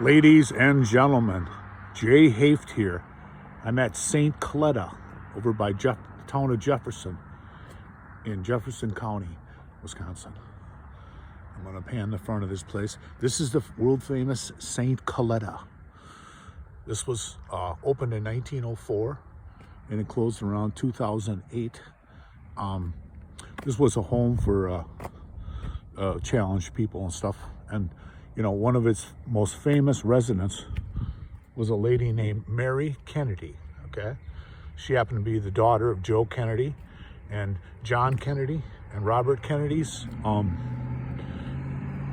Ladies and gentlemen, Jay Haft here. I'm at St. Coletta over by the town of Jefferson in Jefferson County, Wisconsin. I'm going to pan the front of this place. This is the world famous St. Coletta. This was opened in 1904 and it closed around 2008. This was a home for challenged people and stuff. And you know, one of its most famous residents was a lady named Mary Kennedy, okay? She happened to be the daughter of Joe Kennedy and John Kennedy and Robert Kennedy's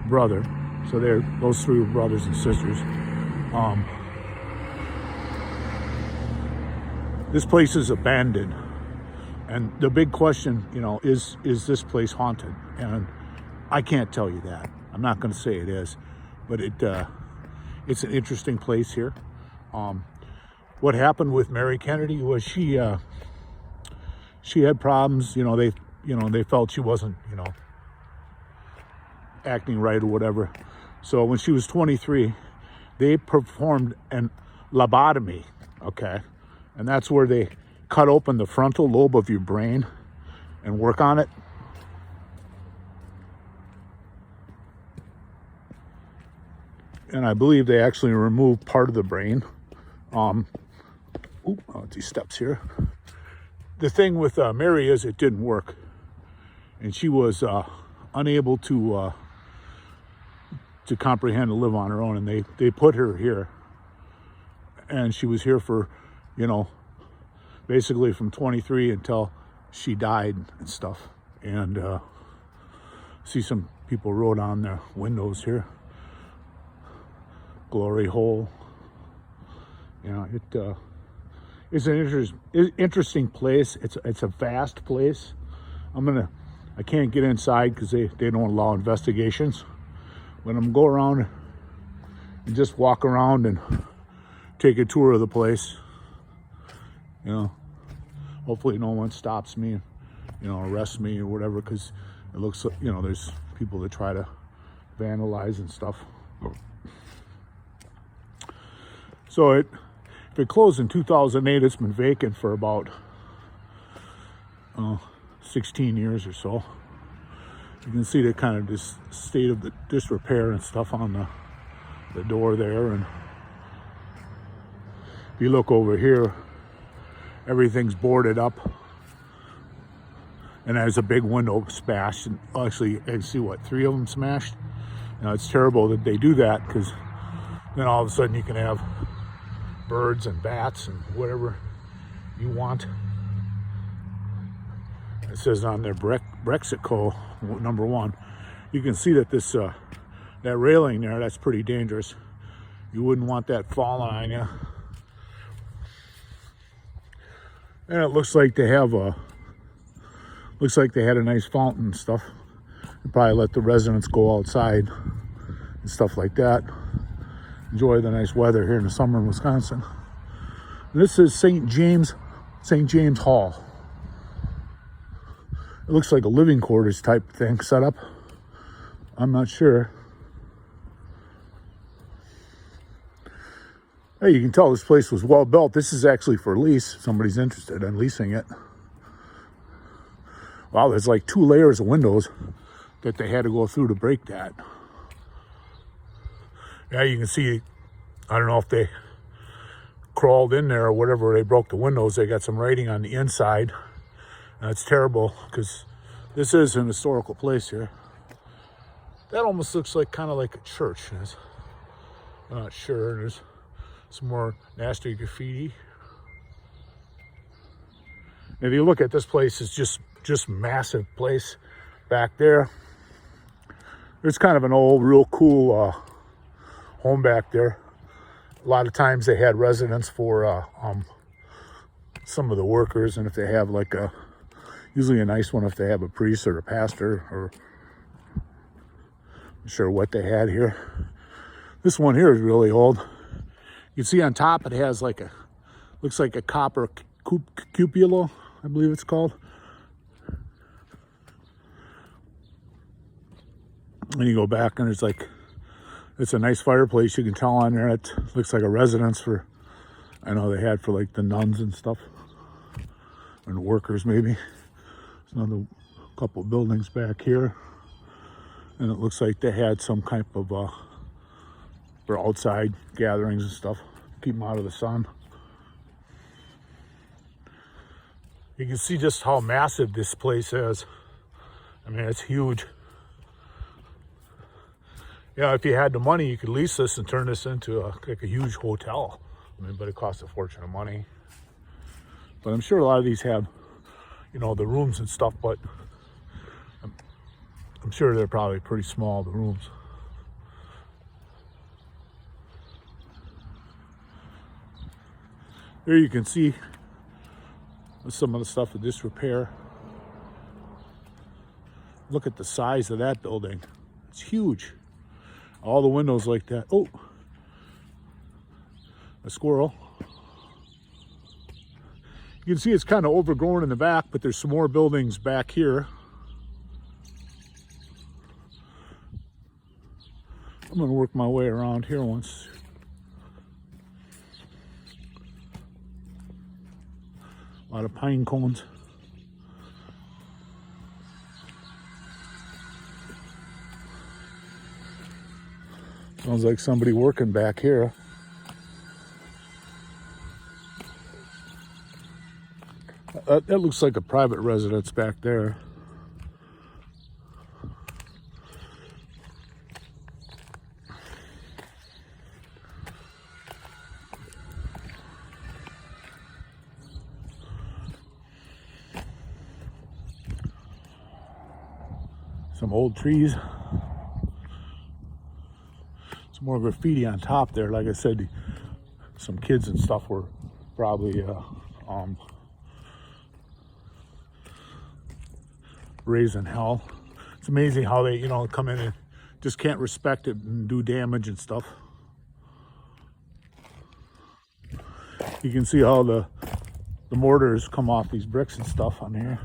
brother. So they're those three brothers and sisters. This place is abandoned. And the big question, you know, is this place haunted? And I can't tell you that. I'm not going to say it is, but it's an interesting place here. What happened with Mary Kennedy was she had problems. They felt she wasn't, acting right or whatever. So when she was 23, they performed an lobotomy. Okay, and that's where they cut open the frontal lobe of your brain and work on it. And I believe they actually removed part of the brain. These steps here. The thing with Mary is it didn't work. And she was unable to comprehend and live on her own. And they put her here. And she was here for, basically from 23 until she died and stuff. And see some people wrote on the windows here. Glory hole. It's an interesting place. It's a vast place. I can't get inside because they don't allow investigations. But I'm gonna go around and just walk around and take a tour of the place. Hopefully no one stops me, arrests me or whatever, because it looks like, there's people that try to vandalize and stuff. So if it closed in 2008, it's been vacant for about 16 years or so. You can see the kind of this state of the disrepair and stuff on the door there. And if you look over here, everything's boarded up. And there's a big window smashed. And actually, you can see, 3 of them smashed? It's terrible that they do that, because then all of a sudden you can have birds and bats and whatever you want. It says on their Brexit code #1. You can see that this that railing there, that's pretty dangerous. You wouldn't want that falling on you. And it looks like they have had a nice fountain and stuff. They probably let the residents go outside and stuff like that. Enjoy the nice weather here in the summer in Wisconsin. And this is St. James Hall. It looks like a living quarters type thing set up. I'm not sure. Hey, you can tell this place was well built. This is actually for lease. If somebody's interested in leasing it. Wow, there's like 2 layers of windows that they had to go through to break that. Yeah, you can see, I don't know if they crawled in there or whatever, they broke the windows. They got some writing on the inside. And it's terrible, because this is an historical place here. That almost looks like kind of like a church. I'm not sure. There's some more nasty graffiti. If you look at this place, it's just massive place back there. There's kind of an old, real cool home back there. A lot of times they had residence for some of the workers, and if they have usually a nice one if they have a priest or a pastor, or I'm sure what they had here. This one here is really old. You can see on top it has looks like a copper cupola, I believe it's called. And you go back and there's It's a nice fireplace. You can tell on there. It looks like a residence for, I know they had for like the nuns and stuff. And workers maybe. There's another couple of buildings back here. And it looks like they had some type of, for outside gatherings and stuff. Keep them out of the sun. You can see just how massive this place is. I mean, it's huge. Yeah, if you had the money, you could lease this and turn this into like a huge hotel. I mean, but it costs a fortune of money. But I'm sure a lot of these have, you know, the rooms and stuff, but I'm sure they're probably pretty small, the rooms. Here you can see some of the stuff in disrepair. Look at the size of that building. It's huge. All the windows like that. Oh, a squirrel. You can see it's kind of overgrown in the back, but there's some more buildings back here. I'm going to work my way around here once. A lot of pine cones. Sounds like somebody working back here. That looks like a private residence back there. Some old trees. Some more graffiti on top there. Like I said, some kids and stuff were probably raising hell. It's amazing how they, you know, come in and just can't respect it and do damage and stuff. You can see how the mortars come off these bricks and stuff on here.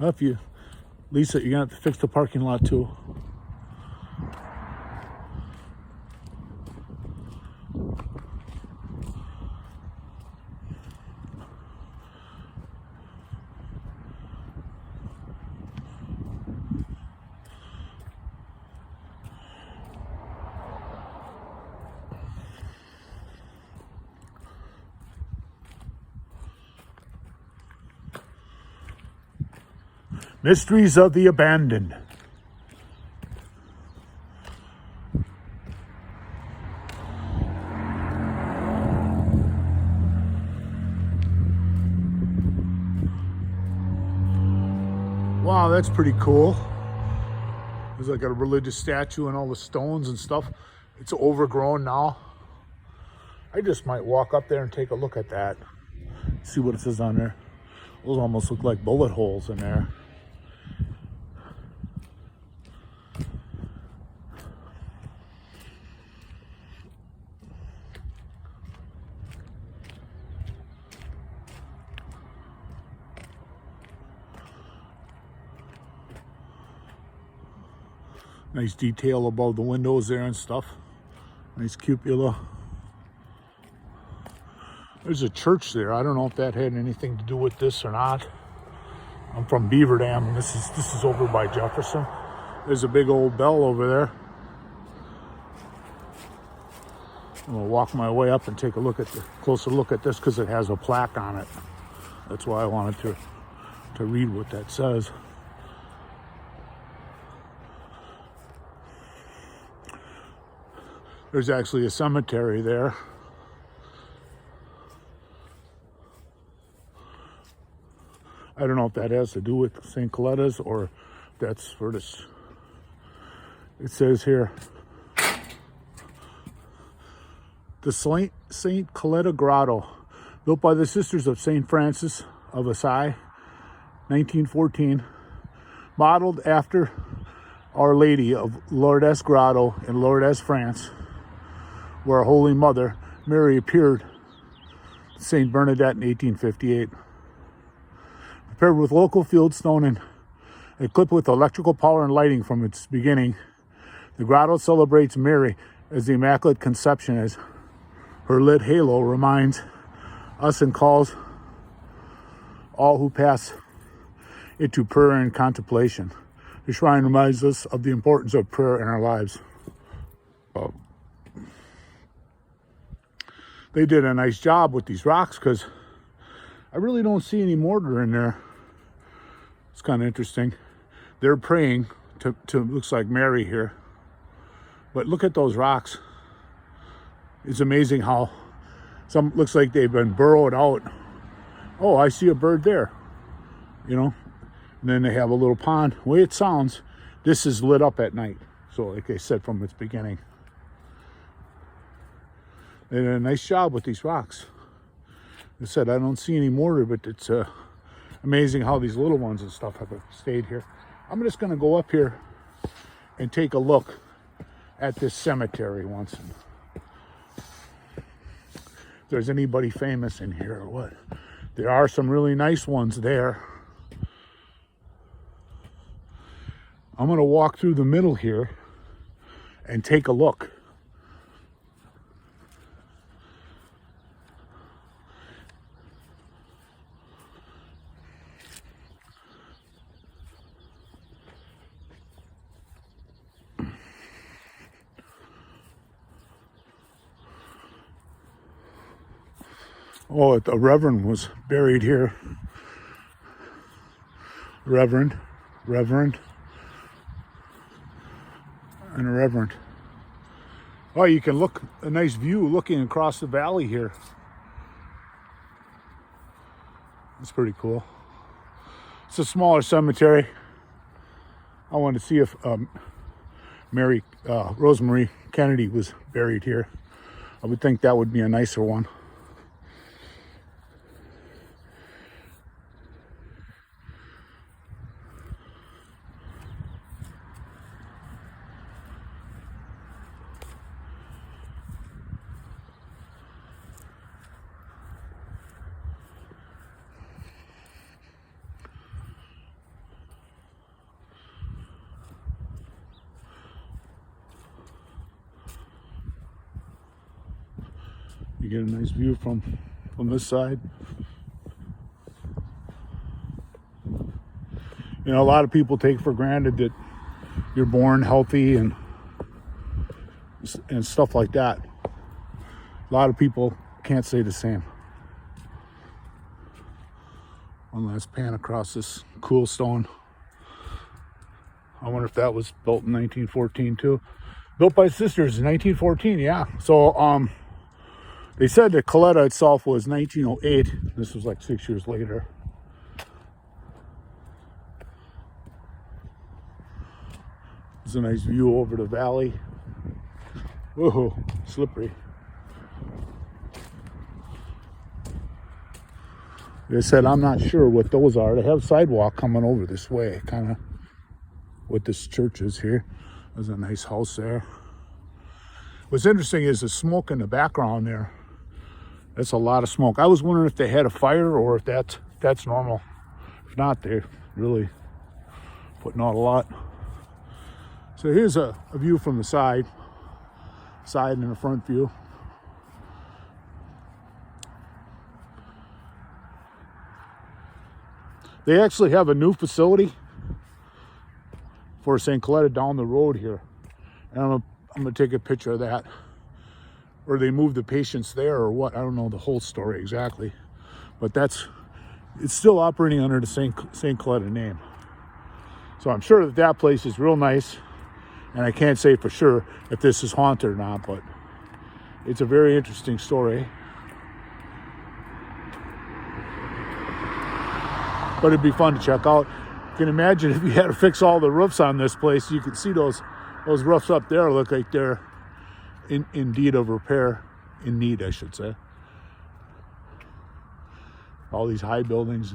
If you lease it, you're gonna have to fix the parking lot too. Mysteries of the Abandoned. Wow, that's pretty cool. There's like a religious statue and all the stones and stuff. It's overgrown now. I just might walk up there and take a look at that. See what it says on there. Those almost look like bullet holes in there. Nice detail above the windows there and stuff. Nice cupola. There's a church there. I don't know if that had anything to do with this or not. I'm from Beaver Dam, and this is over by Jefferson. There's a big old bell over there. I'm gonna walk my way up and take a look at closer look at this because it has a plaque on it. That's why I wanted to read what that says. There's actually a cemetery there. I don't know if that has to do with St.Coletta's or that's for this. It says here, the St.Coletta grotto, built by the Sisters of St. Francis of Assisi, 1914, modeled after Our Lady of Lourdes Grotto in Lourdes, France, where our Holy Mother, Mary, appeared to St. Bernadette in 1858. Prepared with local fieldstone and equipped with electrical power and lighting from its beginning, the grotto celebrates Mary as the Immaculate Conception, as her lit halo reminds us and calls all who pass into prayer and contemplation. The shrine reminds us of the importance of prayer in our lives. They did a nice job with these rocks because I really don't see any mortar in there. It's kind of interesting. They're praying to looks like Mary here. But look at those rocks. It's amazing how some looks like they've been burrowed out. Oh, I see a bird there. You know, and then they have a little pond. The way it sounds, this is lit up at night. So like I said from its beginning. They did a nice job with these rocks. I said, I don't see any mortar, but it's amazing how these little ones and stuff have stayed here. I'm just going to go up here and take a look at this cemetery once. If there's anybody famous in here or what. There are some really nice ones there. I'm going to walk through the middle here and take a look. Oh, a reverend was buried here. Reverend, and a reverend. Oh, you can look, a nice view looking across the valley here. It's pretty cool. It's a smaller cemetery. I wanted to see if Rosemary Kennedy was buried here. I would think that would be a nicer one. You get a nice view from this side. You know, a lot of people take for granted that you're born healthy and stuff like that. A lot of people can't say the same. One last pan across this cool stone. I wonder if that was built in 1914 too. Built by sisters in 1914, yeah. So they said that Coletta itself was 1908. This was like 6 years later. There's a nice view over the valley. Whoa, slippery. They said, I'm not sure what those are. They have sidewalk coming over this way, kind of what this church is here. There's a nice house there. What's interesting is the smoke in the background there. That's a lot of smoke. I was wondering if they had a fire or if that's normal. If not, they're really putting out a lot. So here's a view from the side and the front view. They actually have a new facility for St.Coletta down the road here. And I'm gonna take a picture of that. Or they moved the patients there or what, I don't know the whole story exactly. But it's still operating under the St.Coletta name. So I'm sure that place is real nice. And I can't say for sure if this is haunted or not, but it's a very interesting story. But it'd be fun to check out. You can imagine if you had to fix all the roofs on this place, you could see those roofs up there look like they're in need of repair. In need, I should say. All these high buildings,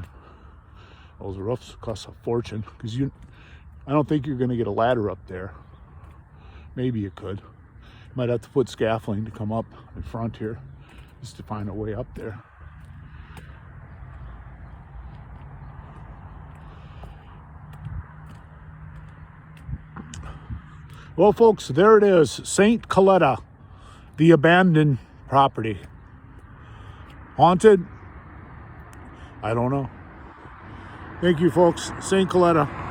those roofs cost a fortune because I don't think you're going to get a ladder up there. Maybe you could. Might have to put scaffolding to come up in front here, just to find a way up there. Well, folks, there it is, St. Coletta, the abandoned property. Haunted? I don't know. Thank you, folks. St. Coletta.